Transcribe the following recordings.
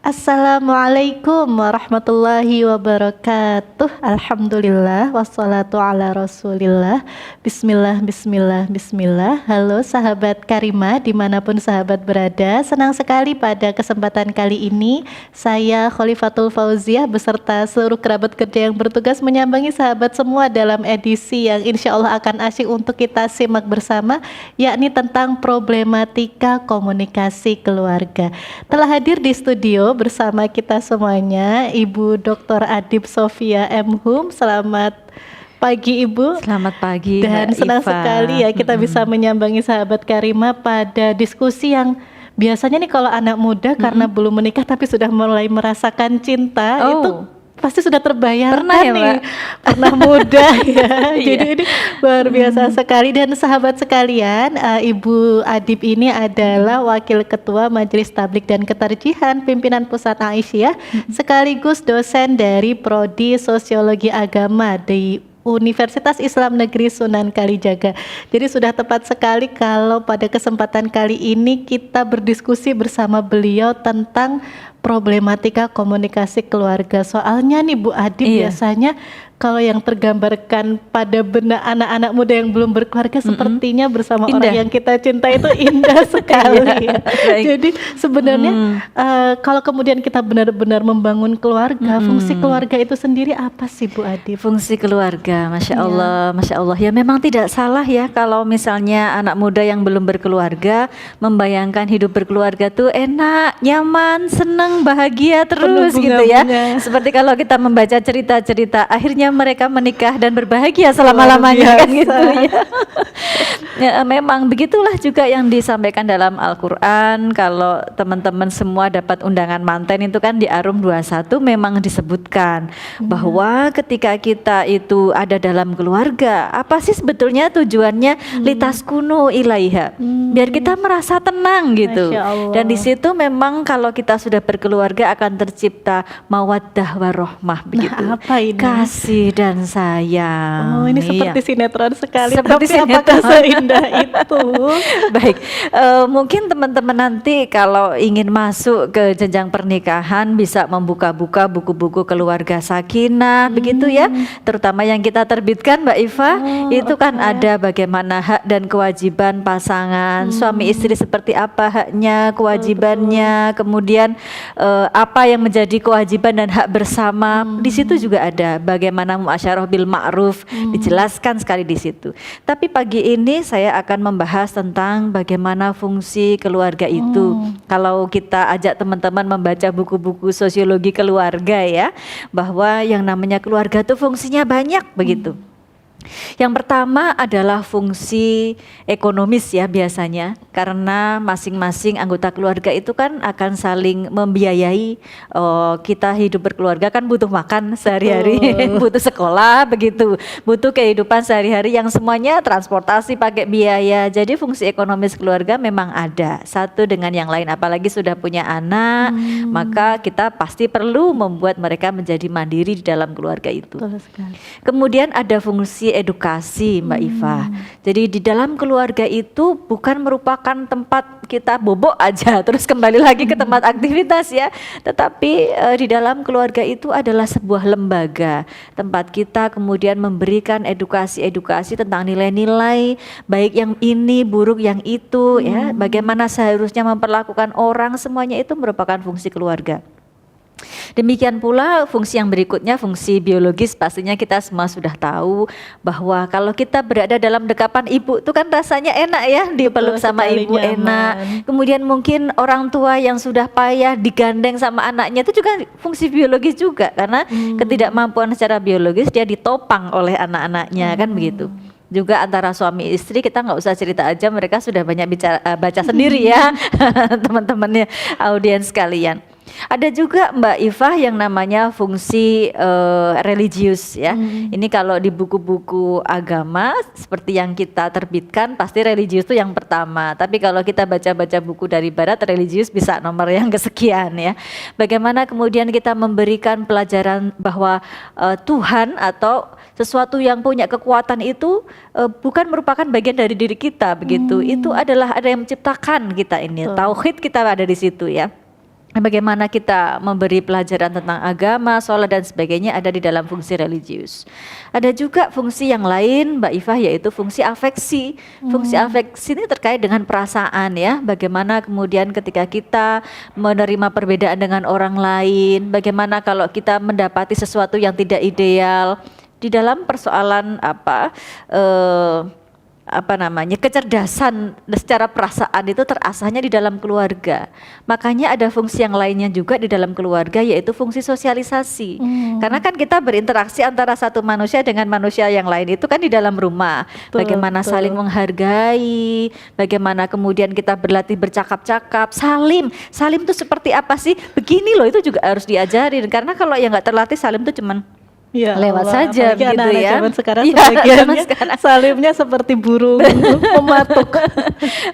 Assalamualaikum warahmatullahi wabarakatuh. Alhamdulillah wassalatu ala rasulillah. Bismillah, bismillah, bismillah. Halo sahabat Karimah dimanapun sahabat berada. Senang sekali pada kesempatan kali ini saya Khalifatul Fauziah beserta seluruh kerabat kerja yang bertugas menyambangi sahabat semua dalam edisi yang insya Allah akan asyik untuk kita simak bersama, yakni tentang problematika komunikasi keluarga. Telah hadir di studio bersama kita semuanya Ibu Dr. Adib Sofia M. Hum. Selamat pagi Ibu. Selamat pagi dan Mbak senang Iva. sekali ya kita bisa menyambangi sahabat Karimah pada diskusi yang biasanya nih kalau anak muda karena belum menikah tapi sudah mulai merasakan cinta itu pasti sudah terbayarkan Pernah ya, nih Mbak? Pernah muda ya. Jadi Iya. ini luar biasa sekali. Dan sahabat sekalian, Ibu Adib ini adalah Wakil Ketua Majelis Tablik dan Ketarjihan Pimpinan Pusat Aisyah, sekaligus dosen dari Prodi Sosiologi Agama di Universitas Islam Negeri Sunan Kalijaga. Jadi sudah tepat sekali kalau pada kesempatan kali ini kita berdiskusi bersama beliau tentang problematika komunikasi keluarga. Soalnya nih Bu Adib, biasanya kalau yang tergambarkan pada benak anak-anak muda yang belum berkeluarga sepertinya bersama Indah. orang yang kita cinta itu indah sekali. Iya, baik. Jadi sebenarnya kalau kemudian kita benar-benar membangun keluarga, fungsi keluarga itu sendiri apa sih Bu Adib? Fungsi keluarga, Masya Iya. Allah, Masya Allah. Ya memang tidak salah ya kalau misalnya anak muda yang belum berkeluarga membayangkan hidup berkeluarga tuh enak, nyaman, seneng, bahagia terus Penuh gitu ya. bunga-bunga. Seperti kalau kita membaca cerita-cerita, akhirnya mereka menikah dan berbahagia selama-lamanya kan gitu ya. Ya, memang begitulah juga yang disampaikan dalam Al-Quran. Kalau teman-teman semua dapat undangan manten itu kan di Arum 21 memang disebutkan bahwa ketika kita itu ada dalam keluarga, apa sih sebetulnya tujuannya? Litaskunu ilaiha, biar kita merasa tenang gitu. Masya Allah. Dan di situ memang kalau kita sudah berkeluarga akan tercipta mawaddah warohmah begitu. apa ini? Kasih dan sayang. Oh, ini Iya. seperti sinetron sekali. Seperti Tapi apakah sinetron. seindah itu? Baik, mungkin teman-teman nanti kalau ingin masuk ke jenjang pernikahan bisa membuka-buka buku-buku keluarga sakinah begitu ya, terutama yang kita terbitkan Mbak Iva. Itu kan ada bagaimana hak dan kewajiban pasangan suami istri, seperti apa haknya, kewajibannya, kemudian apa yang menjadi kewajiban dan hak bersama. Di situ juga ada bagaimana muasyarah bil ma'ruf, dijelaskan sekali di situ. Tapi pagi ini saya akan membahas tentang bagaimana fungsi keluarga itu. Kalau kita ajak teman-teman membaca buku-buku sosiologi keluarga ya, bahwa yang namanya keluarga itu fungsinya banyak begitu. Yang pertama adalah fungsi ekonomis ya biasanya, karena masing-masing anggota keluarga itu kan akan saling membiayai. Kita hidup berkeluarga kan butuh makan sehari-hari, butuh sekolah begitu, butuh kehidupan sehari-hari yang semuanya transportasi pakai biaya. Jadi fungsi ekonomis keluarga memang ada satu dengan yang lain, apalagi sudah punya anak, maka kita pasti perlu membuat mereka menjadi mandiri di dalam keluarga itu. Betul sekali. Kemudian ada fungsi edukasi Mbak Iva. Jadi di dalam keluarga itu bukan merupakan tempat kita bobok aja terus kembali lagi ke tempat aktivitas ya, tetapi di dalam keluarga itu adalah sebuah lembaga tempat kita kemudian memberikan edukasi-edukasi tentang nilai-nilai baik yang ini, buruk yang itu ya, bagaimana seharusnya memperlakukan orang, semuanya itu merupakan fungsi keluarga. Demikian pula fungsi yang berikutnya, fungsi biologis. Pastinya kita semua sudah tahu bahwa kalau kita berada dalam dekapan ibu itu kan rasanya enak ya, dipeluk sama sekali, ibu nyaman. enak. Kemudian mungkin orang tua yang sudah payah digandeng sama anaknya itu juga fungsi biologis juga, karena ketidakmampuan secara biologis dia ditopang oleh anak-anaknya kan begitu. Juga antara suami istri kita nggak usah cerita aja, mereka sudah banyak bicara, baca sendiri ya teman-temannya, audiens sekalian. Ada juga Mbak Iva yang namanya fungsi religius ya. Ini kalau di buku-buku agama seperti yang kita terbitkan pasti religius itu yang pertama. Tapi kalau kita baca-baca buku dari barat, religius bisa nomor yang kesekian ya. Bagaimana kemudian kita memberikan pelajaran bahwa Tuhan atau sesuatu yang punya kekuatan itu bukan merupakan bagian dari diri kita begitu. Itu adalah ada yang menciptakan kita ini. Tauhid kita ada di situ ya. bagaimana kita memberi pelajaran tentang agama, sholat dan sebagainya ada di dalam fungsi religius. Ada juga fungsi yang lain Mbak Ifah, yaitu fungsi afeksi. Fungsi afeksi ini terkait dengan perasaan ya. Bagaimana kemudian ketika kita menerima perbedaan dengan orang lain, bagaimana kalau kita mendapati sesuatu yang tidak ideal di dalam persoalan kecerdasan secara perasaan itu terasahnya di dalam keluarga. Makanya ada fungsi yang lainnya juga di dalam keluarga, yaitu fungsi sosialisasi. Karena kan kita berinteraksi antara satu manusia dengan manusia yang lain itu kan di dalam rumah. Bagaimana saling menghargai, bagaimana kemudian kita berlatih bercakap-cakap. Salim itu seperti apa sih? Begini loh, itu juga harus diajarin. Karena kalau yang nggak terlatih salim itu cuman Ya lewat Allah, saja apalagi gitu anak-anak ya. zaman sekarang Ya, sebagiannya zaman sekarang. salimnya seperti burung mematuk.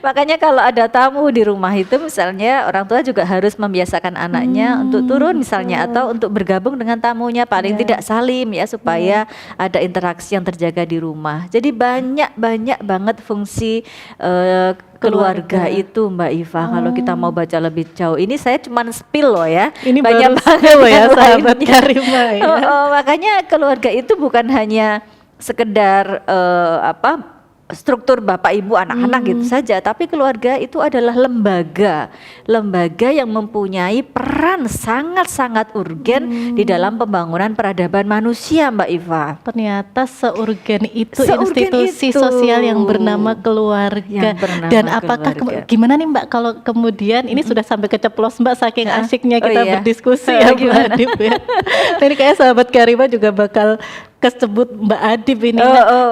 Makanya kalau ada tamu di rumah itu misalnya orang tua juga harus membiasakan anaknya untuk turun misalnya atau untuk bergabung dengan tamunya, paling tidak salim ya, supaya ada interaksi yang terjaga di rumah. Jadi banyak banget fungsi keluarga itu Mbak Iva. Kalau kita mau baca lebih jauh, ini saya cuman spill loh ya. Ini banyak baru banget spill ya yang sahabat lainnya. Karima ya. Makanya keluarga itu bukan hanya sekedar struktur bapak ibu anak-anak gitu saja, tapi keluarga itu adalah lembaga yang mempunyai peran sangat-sangat urgen di dalam pembangunan peradaban manusia Mbak Iva. Ternyata seurgen itu Seurgen institusi itu. sosial yang bernama keluarga. Yang bernama Dan apakah keluarga. gimana nih Mbak kalau kemudian ini sudah sampai keceplos Mbak saking asyiknya Oh kita iya. berdiskusi ya Mbak Gimana? Adib ya. Ini kayak sahabat Karima juga bakal kesebut Mbak Adib ini.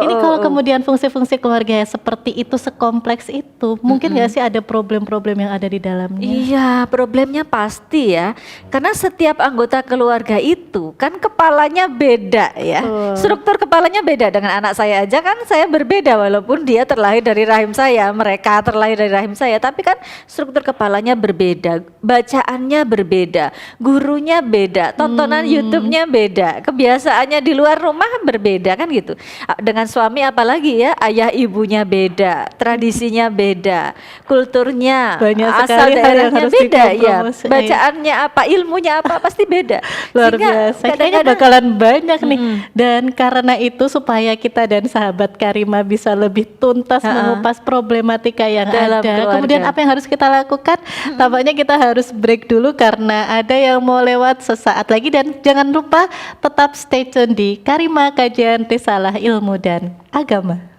Ini kalau kemudian fungsi-fungsi keluarga seperti itu, sekompleks itu, mungkin nggak sih ada problem-problem yang ada di dalamnya? Iya, problemnya pasti ya. Karena setiap anggota keluarga itu kan kepalanya beda ya. Struktur kepalanya beda. Dengan anak saya aja kan saya berbeda, walaupun dia terlahir dari rahim saya, mereka terlahir dari rahim saya, tapi kan struktur kepalanya berbeda, bacaannya berbeda, gurunya beda, tontonan YouTube-nya beda, kebiasaannya di luar rumah berbeda kan gitu. Dengan suami apalagi ya, ayah ibunya beda, tradisinya beda, kulturnya, Banyak asal sekali hal yang daerahnya harus beda ya, dikompromikan. bacaannya apa, ilmunya apa pasti beda. Luar Sehingga biasa, kayaknya kadang-kadang bakalan banyak nih. Dan karena itu supaya kita dan sahabat Karima bisa lebih tuntas mengupas problematika yang Dalam ada. keluarga. Kemudian apa yang harus kita lakukan? Tampaknya kita harus break dulu karena ada yang mau lewat sesaat lagi. Dan jangan lupa tetap stay tune di Karima Kajian Risalah Ilmu dan Agama.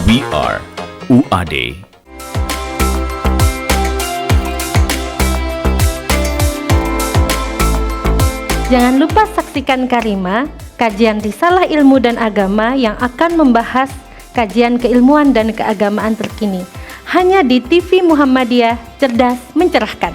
We are UAD. Jangan lupa saksikan Karima, kajian risalah ilmu dan agama yang akan membahas kajian keilmuan dan keagamaan terkini. Hanya di TV Muhammadiyah, cerdas mencerahkan.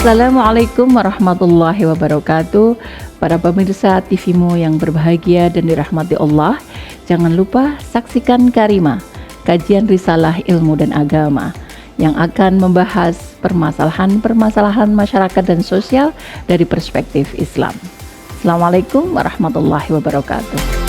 Assalamualaikum warahmatullahi wabarakatuh. Para pemirsa TVmu yang berbahagia dan dirahmati Allah, jangan lupa saksikan Karima, kajian risalah ilmu dan agama yang akan membahas permasalahan-permasalahan masyarakat dan sosial dari perspektif Islam. Assalamualaikum warahmatullahi wabarakatuh.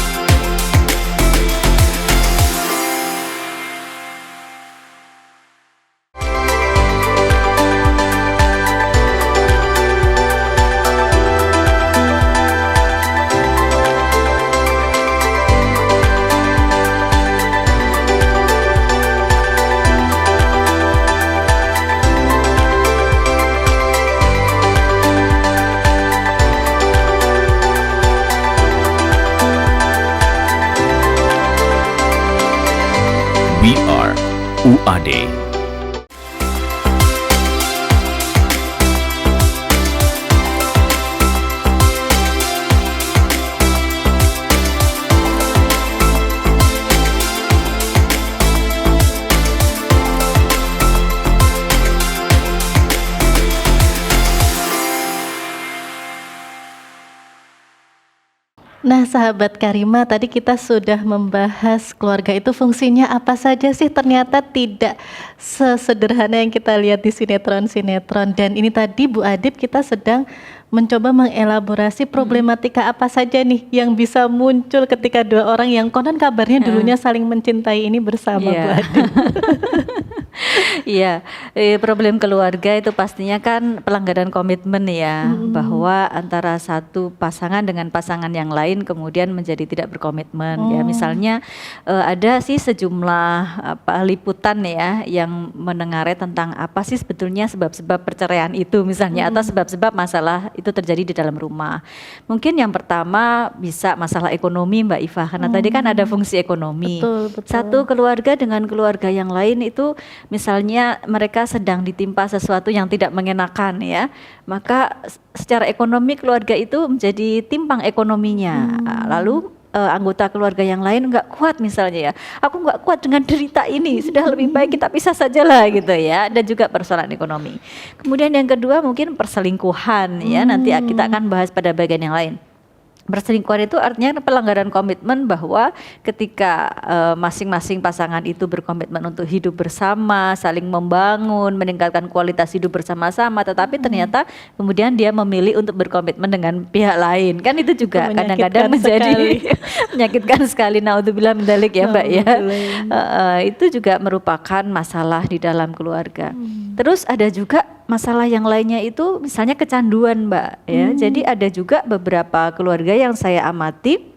We are UAD. Nah, sahabat Karimah, tadi kita sudah membahas keluarga itu fungsinya apa saja sih. Ternyata tidak sesederhana yang kita lihat di sinetron-sinetron. Dan ini tadi Bu Adib kita sedang mencoba mengelaborasi problematika apa saja nih yang bisa muncul ketika dua orang yang konon kabarnya dulunya saling mencintai ini bersama, Bu Adib. Iya, problem keluarga itu pastinya kan pelanggaran komitmen ya, bahwa antara satu pasangan dengan pasangan yang lain kemudian menjadi tidak berkomitmen. Ya, misalnya ada sih sejumlah liputan ya yang menengarai tentang apa sih sebetulnya sebab-sebab perceraian itu misalnya, atau sebab-sebab masalah itu terjadi di dalam rumah. Mungkin yang pertama bisa masalah ekonomi, Mbak Iva, karena tadi kan ada fungsi ekonomi. Betul. Satu keluarga dengan keluarga yang lain itu misalnya mereka sedang ditimpa sesuatu yang tidak mengenakan ya, maka secara ekonomi keluarga itu menjadi timpang ekonominya. Lalu anggota keluarga yang lain nggak kuat misalnya ya, aku nggak kuat dengan derita ini, sudah lebih baik kita pisah saja lah gitu ya. Dan juga persoalan ekonomi. Kemudian yang kedua mungkin perselingkuhan ya, nanti kita akan bahas pada bagian yang lain. Perselingkuhan itu artinya pelanggaran komitmen, bahwa ketika masing-masing pasangan itu berkomitmen untuk hidup bersama, saling membangun, meningkatkan kualitas hidup bersama-sama, tetapi ternyata kemudian dia memilih untuk berkomitmen dengan pihak lain, kan itu juga kadang-kadang menjadi menyakitkan sekali. Naudzubillah min dzalik ya Mbak ya. Itu juga merupakan masalah di dalam keluarga. Terus ada juga masalah yang lainnya itu misalnya kecanduan, Mbak ya. Jadi ada juga beberapa keluarga yang saya amati,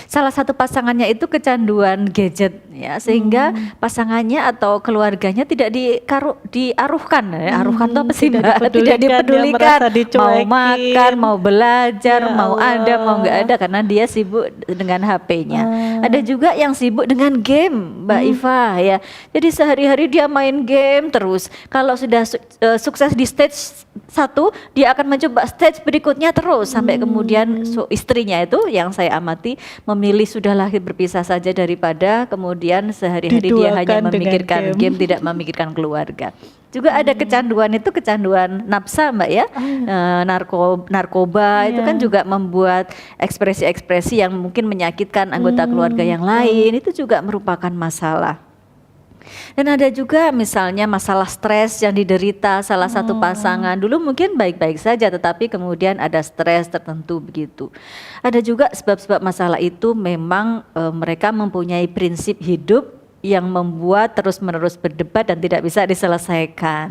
salah satu pasangannya itu kecanduan gadget ya, sehingga pasangannya atau keluarganya tidak diaruhkan ya. Aruhkan itu apa sih Mbak? Tidak dipedulikan, mau makan, mau belajar, mau ada, mau nggak ada, karena dia sibuk dengan HP-nya. Ada juga yang sibuk dengan game, Mbak Iva ya. Jadi sehari-hari dia main game terus. Kalau sudah sukses di stage 1, dia akan mencoba stage berikutnya terus sampai kemudian istrinya itu yang saya amati memilih sudahlah berpisah saja daripada kemudian sehari-hari dia hanya memikirkan game, tidak memikirkan keluarga. Juga ada kecanduan itu kecanduan nafsa Mbak ya, narkoba itu kan juga membuat ekspresi-ekspresi yang mungkin menyakitkan anggota keluarga yang lain, itu juga merupakan masalah. Dan ada juga misalnya masalah stres yang diderita salah satu pasangan. Dulu mungkin baik-baik saja, tetapi kemudian ada stres tertentu begitu. Ada juga sebab-sebab masalah itu memang mereka mempunyai prinsip hidup yang membuat terus-menerus berdebat dan tidak bisa diselesaikan.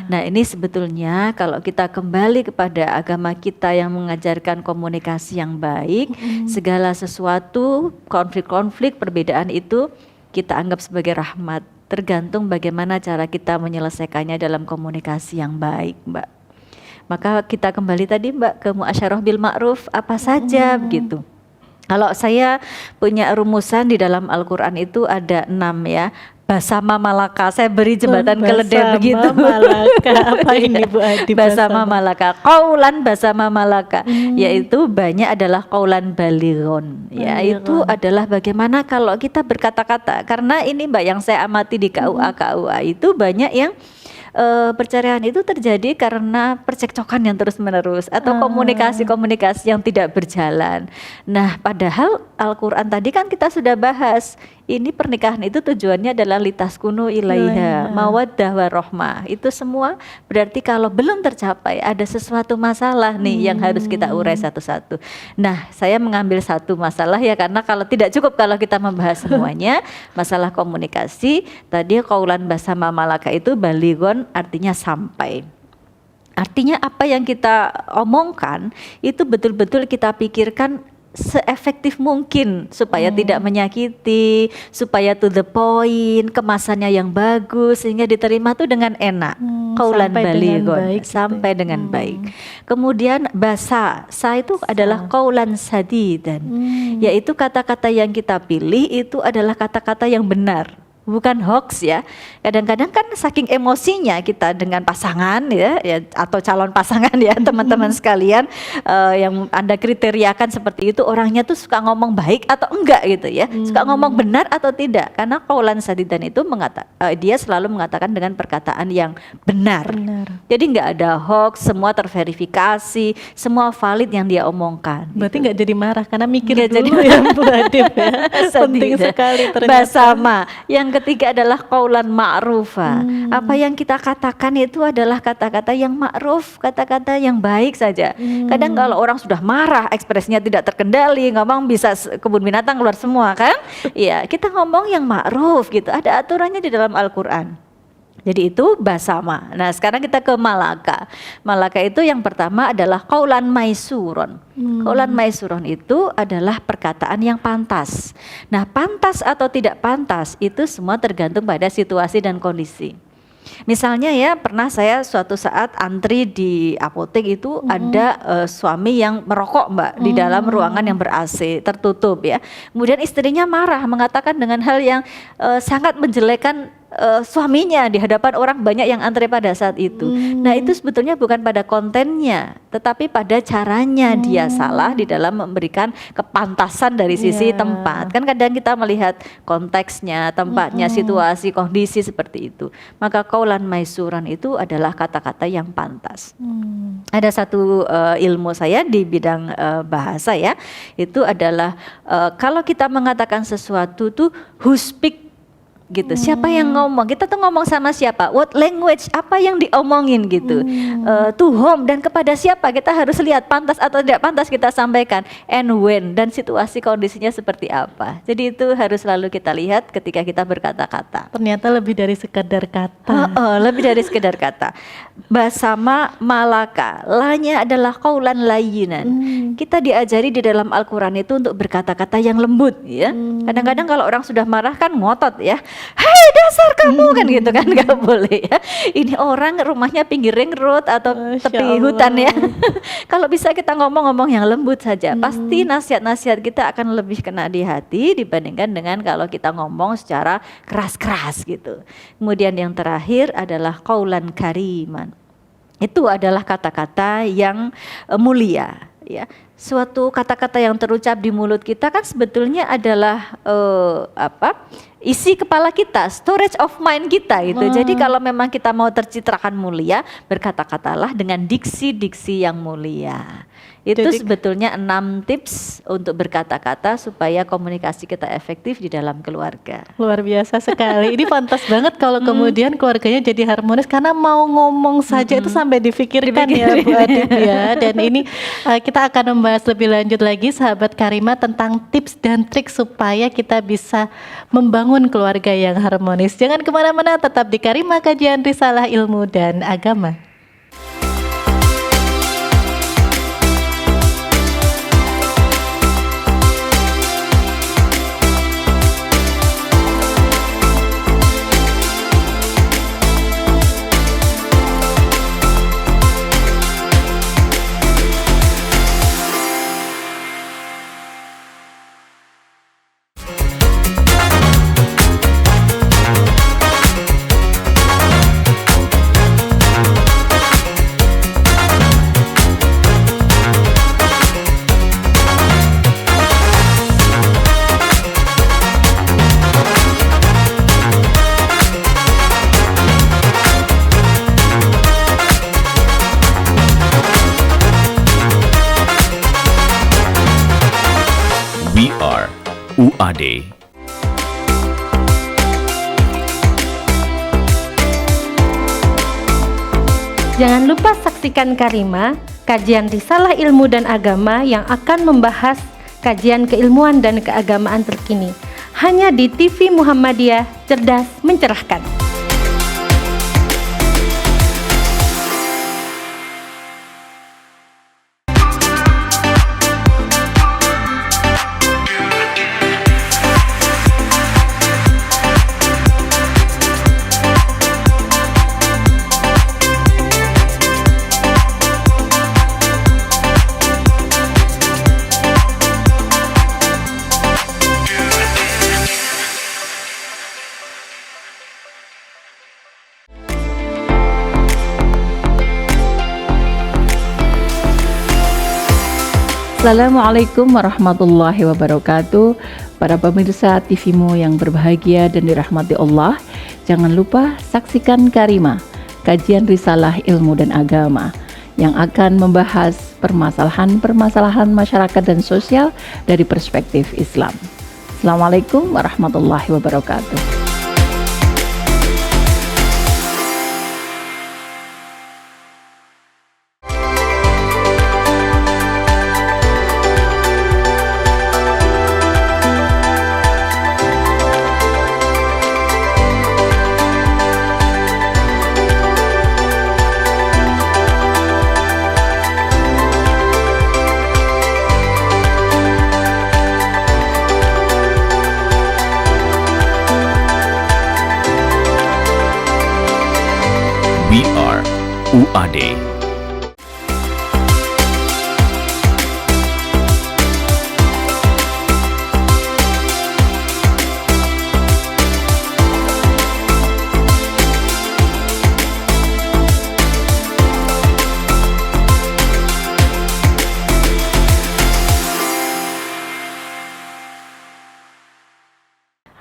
Nah, ini sebetulnya kalau kita kembali kepada agama kita yang mengajarkan komunikasi yang baik, segala sesuatu, konflik-konflik, perbedaan itu kita anggap sebagai rahmat, tergantung bagaimana cara kita menyelesaikannya dalam komunikasi yang baik, Mbak. Maka kita kembali tadi Mbak ke muasyarah bil ma'ruf apa saja begitu. Kalau saya punya rumusan di dalam Al-Quran itu ada 6 ya. Basama malaka, saya beri jembatan keledai begitu. Malaka, apa ini Bu Adi? Basama malaka, qaulan basama malaka, yaitu banyak adalah qaulan balighun. Yaitu adalah bagaimana kalau kita berkata-kata. Karena ini Mbak yang saya amati di KUA itu banyak yang perceraian itu terjadi karena percekcokan yang terus-menerus atau komunikasi-komunikasi yang tidak berjalan. Nah, padahal Al-Qur'an tadi kan kita sudah bahas, ini pernikahan itu tujuannya adalah litaskunu ilaiha, mawaddah warahmah. Itu semua berarti kalau belum tercapai ada sesuatu masalah nih yang harus kita urai satu-satu. Nah, saya mengambil satu masalah ya, karena kalau tidak cukup kalau kita membahas semuanya. Masalah komunikasi tadi qaulan basama malaka itu balighon, artinya sampai. Artinya apa yang kita omongkan itu betul-betul kita pikirkan seefektif mungkin supaya tidak menyakiti, supaya to the point, kemasannya yang bagus sehingga diterima tuh dengan enak. Qaulan balighon, sampai dengan baik. Kemudian basa, sa itu adalah qaulan sadidan, yaitu kata-kata yang kita pilih itu adalah kata-kata yang benar. Bukan hoax ya. Kadang-kadang kan saking emosinya kita dengan pasangan ya atau calon pasangan ya teman-teman sekalian, yang Anda kriteriakan seperti itu, orangnya tuh suka ngomong baik atau enggak gitu ya. Suka ngomong benar atau tidak. Karena qaulan sadidan itu dia selalu mengatakan dengan perkataan yang benar. Jadi enggak ada hoax, semua terverifikasi, semua valid yang dia omongkan. Berarti gitu. nggak jadi marah karena mikir Nggak dulu jadi ya Bu Adib ya. Penting sekali ternyata. Basama. Yang ketiga adalah qaulan ma'rufa. Apa yang kita katakan itu adalah kata-kata yang ma'ruf, kata-kata yang baik saja. Kadang kalau orang sudah marah, ekspresinya tidak terkendali, ngomong bisa kebun binatang keluar semua kan? Iya, kita ngomong yang ma'ruf gitu. Ada aturannya di dalam Al-Qur'an. Jadi itu basama. Nah, sekarang kita ke malaka. Malaka itu yang pertama adalah qaulan maisuron. Qaulan maisuron itu adalah perkataan yang pantas. Nah, pantas atau tidak pantas itu semua tergantung pada situasi dan kondisi. Misalnya ya, pernah saya suatu saat antri di apotek itu ada suami yang merokok Mbak di dalam ruangan yang ber-AC tertutup ya. Kemudian istrinya marah, mengatakan dengan hal yang sangat menjelekkan suaminya di hadapan orang banyak yang antri pada saat itu. Nah, itu sebetulnya bukan pada kontennya, tetapi pada caranya dia salah di dalam memberikan kepantasan dari sisi tempat. Kan kadang kita melihat konteksnya, tempatnya, situasi, kondisi seperti itu. Maka qaulan maisuran itu adalah kata-kata yang pantas. Ada satu ilmu saya di bidang bahasa ya, itu adalah kalau kita mengatakan sesuatu tuh who speak gitu, siapa yang ngomong, kita tuh ngomong sama siapa, what language, apa yang diomongin gitu, to whom, dan kepada siapa, kita harus lihat pantas atau tidak pantas kita sampaikan, and when, dan situasi kondisinya seperti apa. Jadi itu harus selalu kita lihat ketika kita berkata-kata. Ternyata lebih dari sekedar kata. Lebih dari sekedar kata. Basama malaka, lanya adalah qaulan layyinan. Kita diajari di dalam Al-Quran itu untuk berkata-kata yang lembut ya. Kadang-kadang kalau orang sudah marah kan ngotot ya, hei dasar kamu kan gitu kan, nggak boleh ya. Ini orang rumahnya pinggir ring road atau tepi hutan ya. Kalau bisa kita ngomong-ngomong yang lembut saja, pasti nasihat-nasihat kita akan lebih kena di hati dibandingkan dengan kalau kita ngomong secara keras-keras gitu. Kemudian yang terakhir adalah qaulan kariman. Itu adalah kata-kata yang mulia ya. Suatu kata-kata yang terucap di mulut kita kan sebetulnya adalah isi kepala kita, storage of mind kita gitu. Jadi kalau memang kita mau tercitrakan mulia, berkata-katalah dengan diksi-diksi yang mulia. Itu Jadi, sebetulnya 6 tips untuk berkata-kata supaya komunikasi kita efektif di dalam keluarga. luar biasa sekali. Ini pantas banget kalau kemudian keluarganya jadi harmonis karena mau ngomong saja itu sampai difikirkan ya Bu Adib ya. Dan ini kita akan membahas lebih lanjut lagi sahabat Karimah tentang tips dan trik supaya kita bisa membangun keluarga yang harmonis. Jangan kemana-mana, tetap di Karimah, kajian Risalah Ilmu dan Agama. UAD. Jangan lupa saksikan Karima, kajian risalah ilmu dan agama yang akan membahas kajian keilmuan dan keagamaan terkini. Hanya di TV Muhammadiyah, cerdas mencerahkan. Assalamualaikum warahmatullahi wabarakatuh. Para pemirsa TV-mu yang berbahagia dan dirahmati Allah, jangan lupa saksikan Karima, kajian risalah ilmu dan agama yang akan membahas permasalahan-permasalahan masyarakat dan sosial dari perspektif Islam. Assalamualaikum warahmatullahi wabarakatuh. We are UAD.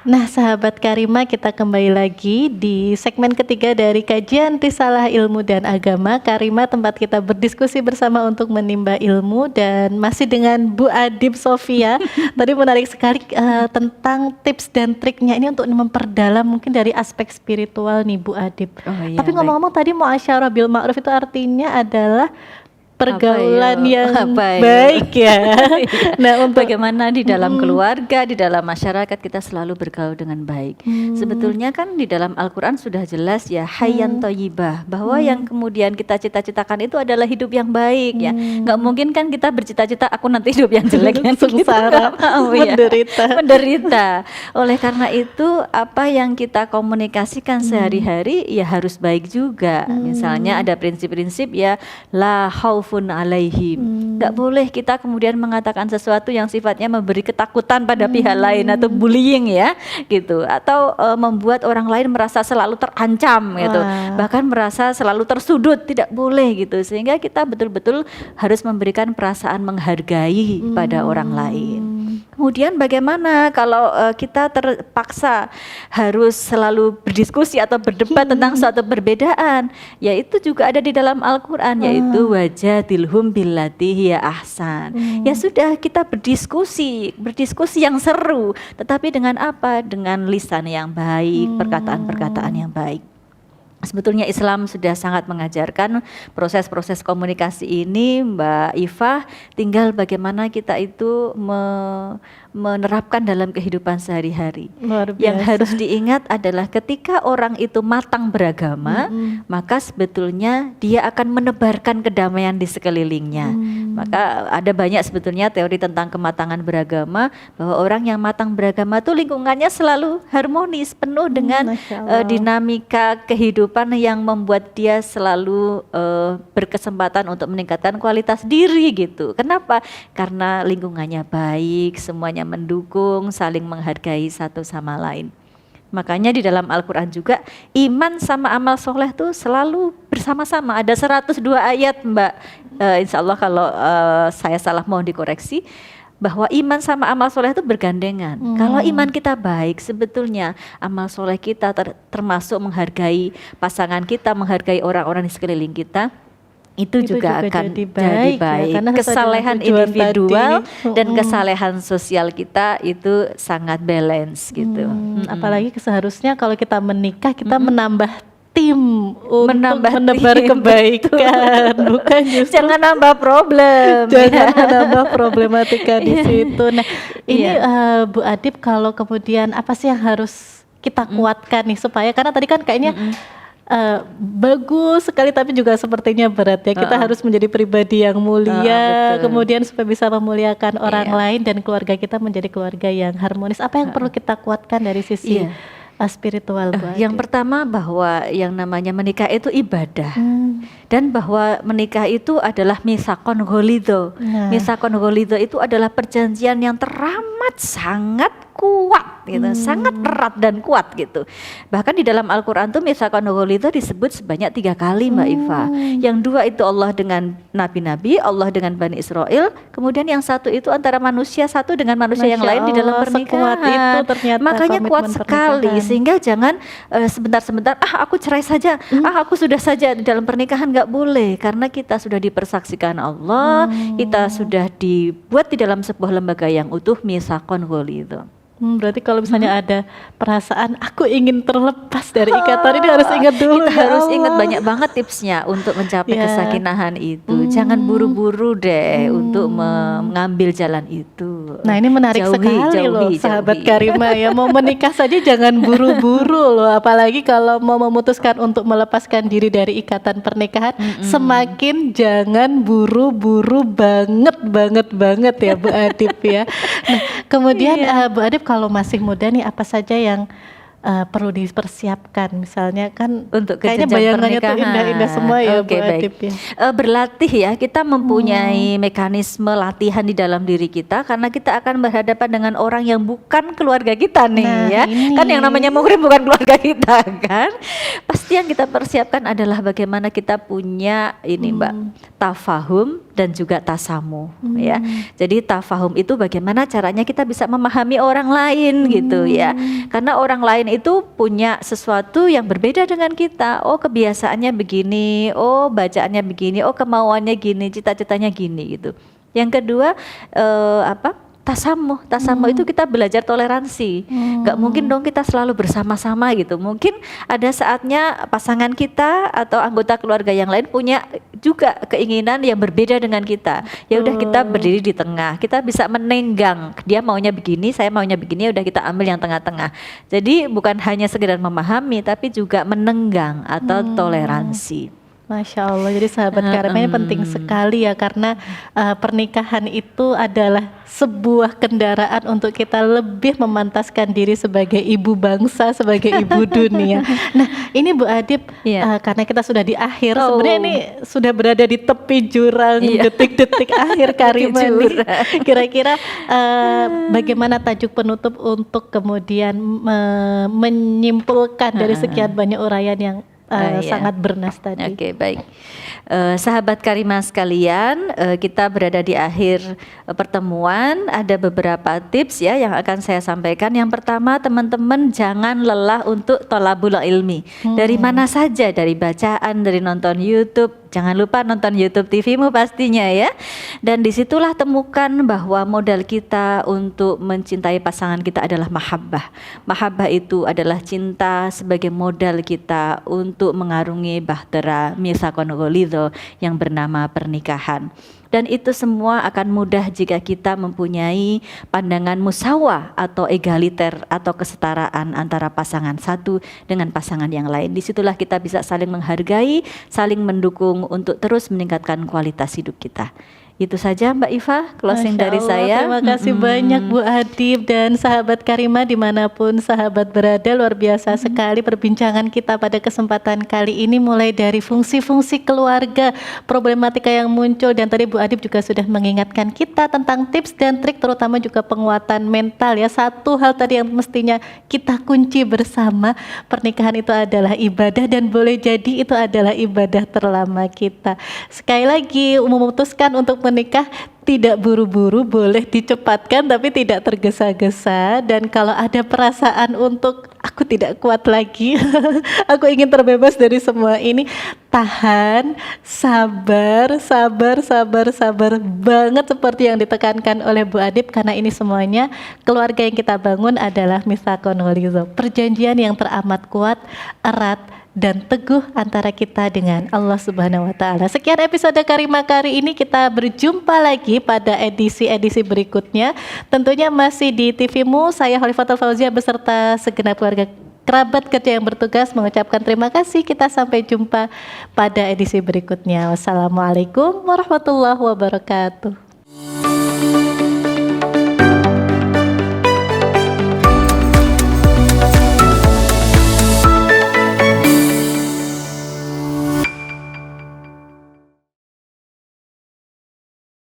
Nah, sahabat Karima, kita kembali lagi di segmen ketiga dari kajian Risalah Ilmu dan Agama. Karima, tempat kita berdiskusi bersama untuk menimba ilmu, dan masih dengan Bu Adib Sofia. Tadi menarik sekali tentang tips dan triknya ini untuk memperdalam mungkin dari aspek spiritual nih Bu Adib. Tapi ngomong-ngomong tadi muasyarah bil ma'ruf itu artinya adalah pergaulan yang baik ya. Nah, untuk bagaimana di dalam keluarga, di dalam masyarakat kita selalu bergaul dengan baik. Sebetulnya kan di dalam Al-Quran sudah jelas ya, hayyan thayyibah, bahwa yang kemudian kita cita-citakan itu adalah hidup yang baik ya. Nggak mungkin kan kita bercita-cita aku nanti hidup yang jelek kan, sengsara, menderita. Oleh karena itu apa yang kita komunikasikan sehari-hari ya harus baik juga. Misalnya ada prinsip-prinsip ya, la khaufun alaihim. Nggak boleh kita kemudian mengatakan sesuatu yang sifatnya memberi ketakutan pada pihak lain atau bullying ya gitu, atau membuat orang lain merasa selalu terancam gitu, bahkan merasa selalu tersudut. Tidak boleh gitu, sehingga kita betul-betul harus memberikan perasaan menghargai pada orang lain. Kemudian bagaimana kalau kita terpaksa harus selalu berdiskusi atau berdebat tentang suatu perbedaan? Yaitu juga ada di dalam Al-Quran, yaitu wajadilhum billati hiya ahsan. Ya sudah, kita berdiskusi yang seru, tetapi dengan apa? Dengan lisan yang baik, perkataan-perkataan yang baik. Sebetulnya Islam sudah sangat mengajarkan proses-proses komunikasi ini, Mbak Iva. Tinggal bagaimana kita itu menerapkan dalam kehidupan sehari-hari. Yang harus diingat adalah ketika orang itu matang beragama, maka sebetulnya dia akan menebarkan kedamaian di sekelilingnya. Maka ada banyak sebetulnya teori tentang kematangan beragama, bahwa orang yang matang beragama itu lingkungannya selalu harmonis, penuh dengan dinamika kehidupan yang membuat dia selalu berkesempatan untuk meningkatkan kualitas diri gitu. Kenapa? Karena lingkungannya baik, semuanya mendukung, saling menghargai satu sama lain. Makanya di dalam Al-Quran juga iman sama amal soleh tuh selalu bersama-sama. Ada 102 ayat Mbak, insya Allah kalau saya salah mohon dikoreksi, bahwa iman sama amal soleh itu bergandengan. Kalau iman kita baik, sebetulnya amal soleh kita termasuk menghargai pasangan kita, menghargai orang-orang di sekeliling kita, itu juga akan jadi jadi baik ya, baik. karena sesuai dengan Kesalehan tujuan individual tadi. dan kesalehan sosial kita itu sangat balance gitu. Apalagi seharusnya kalau kita menikah kita menambah tim untuk Menambah menebar tim, kebaikan, bukan justru Jangan nambah problem. jangan menambah problematika di situ. Nah, ini Iya. Bu Adib, kalau kemudian apa sih yang harus kita kuatkan nih supaya, karena tadi kan kayaknya bagus sekali tapi juga sepertinya berat ya. Kita harus menjadi pribadi yang mulia, betul. kemudian supaya bisa memuliakan orang Iya. lain dan keluarga kita menjadi keluarga yang harmonis. Apa yang perlu kita kuatkan dari sisi Iya. Spiritual Bu Yang Adib? pertama bahwa yang namanya menikah itu ibadah. Hmm. Dan bahwa menikah itu adalah misakon gholidho. Nah. Misakon gholidho itu adalah perjanjian yang teramat sangat kuat gitu, sangat erat dan kuat gitu. Bahkan di dalam Al-Qur'an tuh misakon gholidho disebut sebanyak 3 kali Mbak Iva. Yang 2 itu Allah dengan nabi-nabi, Allah dengan Bani Israel, kemudian yang 1 itu antara manusia satu dengan manusia yang Masya lain di dalam Allah, pernikahan. sekuat itu ternyata Makanya kuat komitmen sekali, pernikahan. sehingga jangan sebentar-sebentar aku cerai saja, aku sudah saja. Di dalam pernikahan nggak boleh, karena kita sudah dipersaksikan Allah, kita sudah dibuat di dalam sebuah lembaga yang utuh, misakon gholidho. Berarti kalau misalnya ada perasaan aku ingin terlepas dari ikatan ini, harus ingat dulu. Kita ya harus Allah. ingat banyak banget tipsnya untuk mencapai Ya. kesakinahan itu. Jangan buru-buru deh untuk mengambil jalan itu. Nah, ini menarik sekali loh sahabat Karima ya. Mau menikah saja jangan buru-buru loh. Apalagi kalau mau memutuskan untuk melepaskan diri dari ikatan pernikahan, semakin jangan buru-buru banget ya Bu Adib ya. Nah, kemudian Bu Adib, kalau masih muda nih, apa saja yang perlu dipersiapkan? Misalnya kan untuk ke kayaknya jenjang bayangannya tuh pernikahan. indah-indah semua ya Oke, Bu baik. Adib ya. Berlatih ya, kita mempunyai mekanisme latihan di dalam diri kita, karena kita akan berhadapan dengan orang yang bukan keluarga kita nih Nah, ya. ini. Kan yang namanya muhrim bukan keluarga kita kan. Pasti yang kita persiapkan adalah bagaimana kita punya ini Mbak, tafahum dan juga tasamu ya. Jadi tafahum itu bagaimana caranya kita bisa memahami orang lain gitu ya. Karena orang lain itu punya sesuatu yang berbeda dengan kita. Oh, kebiasaannya begini, oh bacaannya begini, oh kemauannya gini, cita-citanya gini gitu. Yang kedua tasamuh itu kita belajar toleransi. Gak mungkin dong kita selalu bersama-sama gitu. Mungkin ada saatnya pasangan kita atau anggota keluarga yang lain punya juga keinginan yang berbeda dengan kita. Ya udah, kita berdiri di tengah. Kita bisa menenggang. Dia maunya begini, saya maunya begini. Udah, kita ambil yang tengah-tengah. Jadi bukan hanya sekedar memahami, tapi juga menenggang atau toleransi. Masya Allah, jadi sahabat Karima ini penting sekali ya, karena pernikahan itu adalah sebuah kendaraan untuk kita lebih memantaskan diri sebagai ibu bangsa, sebagai ibu dunia. Nah, ini Bu Adib, karena kita sudah di akhir, sebenarnya ini sudah berada di tepi jurang detik-detik akhir Karima nih. Kira-kira bagaimana tajuk penutup untuk kemudian menyimpulkan dari sekian banyak uraian yang sangat bernas tadi. Oke, baik. Sahabat Karima sekalian, kita berada di akhir pertemuan. Ada beberapa tips ya yang akan saya sampaikan. Yang pertama, teman-teman jangan lelah untuk thalabul ilmi. Dari mana saja, dari bacaan, dari nonton YouTube. Jangan lupa nonton YouTube TV-mu pastinya ya. Dan disitulah temukan bahwa modal kita untuk mencintai pasangan kita adalah mahabbah. Mahabbah itu adalah cinta sebagai modal kita untuk mengarungi bahtera misakon gholidho yang bernama pernikahan. Dan itu semua akan mudah jika kita mempunyai pandangan musawah atau egaliter atau kesetaraan antara pasangan satu dengan pasangan yang lain. Disitulah kita bisa saling menghargai, saling mendukung untuk terus meningkatkan kualitas hidup kita. Itu saja Mbak Iva, closing Masya dari Allah, saya. Terima kasih banyak Bu Adib dan sahabat Karima dimanapun sahabat berada. Luar biasa sekali perbincangan kita pada kesempatan kali ini, mulai dari fungsi-fungsi keluarga, problematika yang muncul, dan tadi Bu Adib juga sudah mengingatkan kita tentang tips dan trik, terutama juga penguatan mental ya. Satu hal tadi yang mestinya kita kunci bersama, pernikahan itu adalah ibadah dan boleh jadi itu adalah ibadah terlama kita. Sekali lagi memutuskan untuk menikah, tidak buru-buru, boleh dicepatkan tapi tidak tergesa-gesa. Dan kalau ada perasaan untuk aku tidak kuat lagi, aku ingin terbebas dari semua ini, tahan, sabar, sabar, sabar, sabar banget seperti yang ditekankan oleh Bu Adib, karena ini semuanya keluarga yang kita bangun adalah mitsaqun ghalidha, perjanjian yang teramat kuat, erat, dan teguh antara kita dengan Allah Subhanahu wa taala. Sekian episode Karimah kali ini, kita berjumpa lagi pada edisi-edisi berikutnya. Tentunya masih di TV-mu, saya Khalifatul Fauzia beserta segenap keluarga kerabat kerja yang bertugas mengucapkan terima kasih. Kita sampai jumpa pada edisi berikutnya. Wassalamualaikum warahmatullahi wabarakatuh.